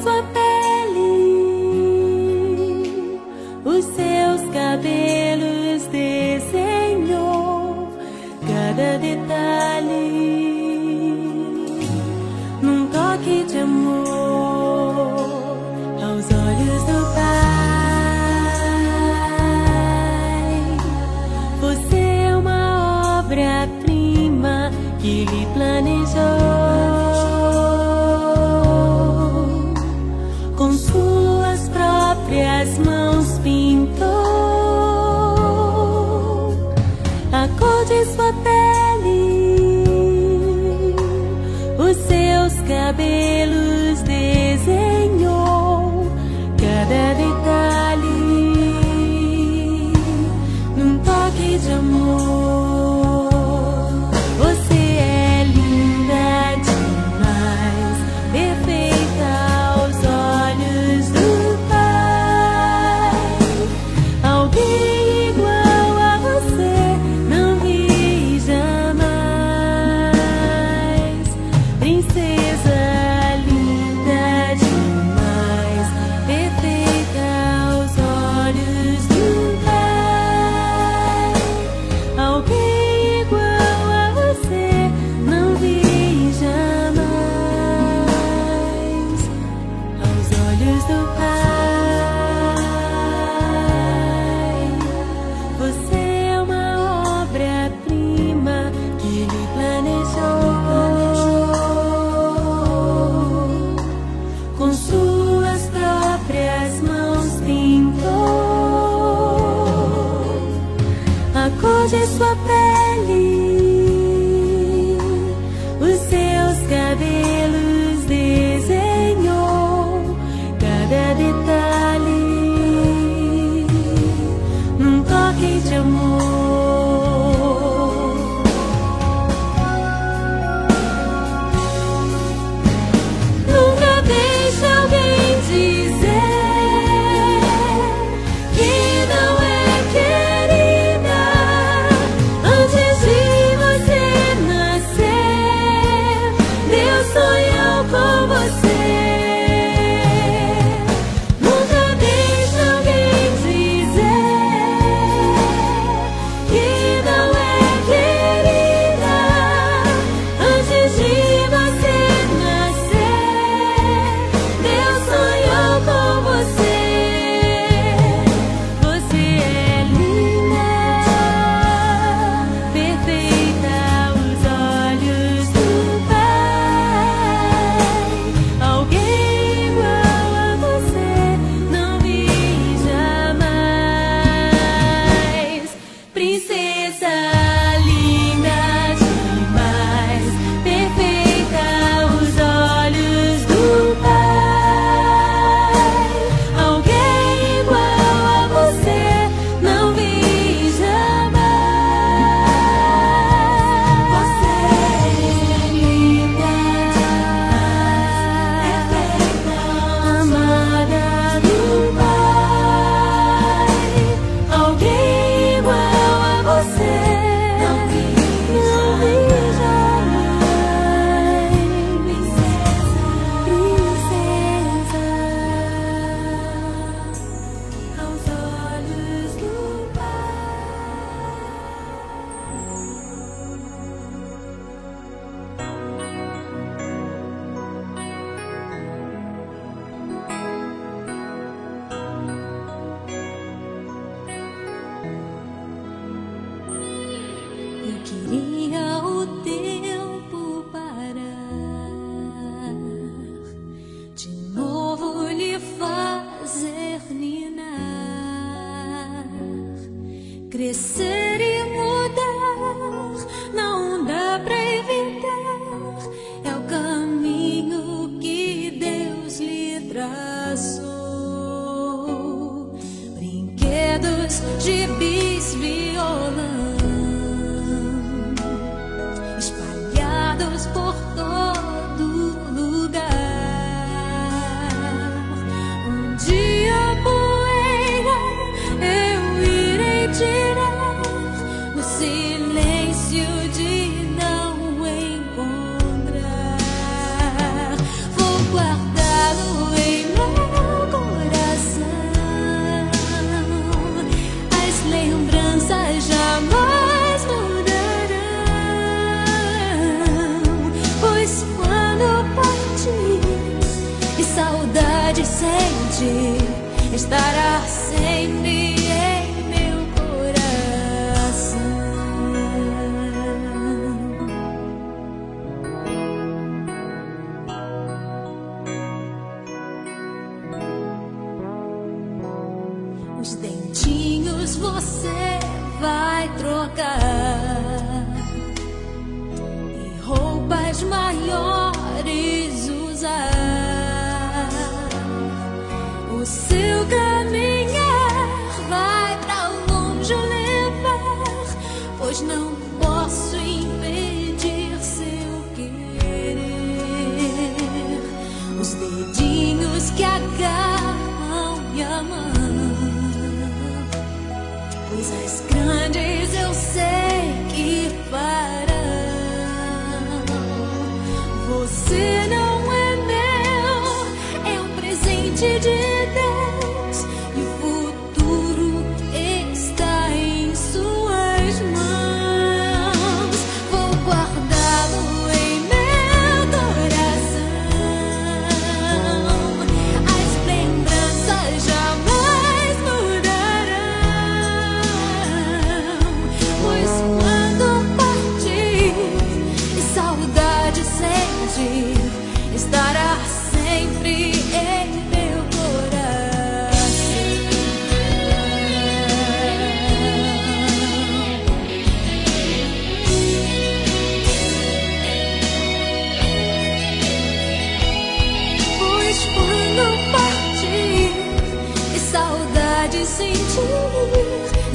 sua pele, os seus cabelos desenhou cada detalhe num toque de amor aos olhos do Pai. Você é uma obra-prima que Ele planejou. Com suas próprias mãos pintou a cor de sua pele, os seus cabelos desenhou cada detalhe num toque de amor. De sua pele, os seus cabelos desenhou cada detalhe num toque de amor. Nunca deixe alguém dizer que não é querida. Antes de você nascer, Deus sonhou com você. Nunca deixe alguém dizer que não é querida. Antes de você nascer, Deus sonhou com você. Você é linda, perfeita aos olhos do Pai. Alguém igual a você não vi jamais. Princesa linda demais, perfeita aos olhos do Pai. Alguém igual a você não vi jamais. Você é linda, perfeita, amada do Pai. Alguém igual a você não vi jamais. Princesa, aos olhos do Eu queria o tempo parar, de novo lhe fazer ninar, crescer e mudar, não dá pra evitar, é o caminho que Deus lhe traçou. Brinquedos, gibis, violão espalhados por todo lugar. Um dia a poeira eu irei tirar no silêncio de não encontrar. Vou guardá-lo em estará sempre em meu coração. Os dentinhos você vai trocar e roupas maiores usar. O seu caminhar vai pra longe levar, pois não posso impedir seu querer. Os dedinhos que agarram minha mão, coisas grandes eu sei que farão. Você não é meu, é um presente de Deus, e o futuro está em suas mãos. Vou guardá-lo em meu coração. As lembranças jamais mudarão, pois quando partir e saudade sentir, estará sempre em meu coração. Pois quando partir e saudade sentir,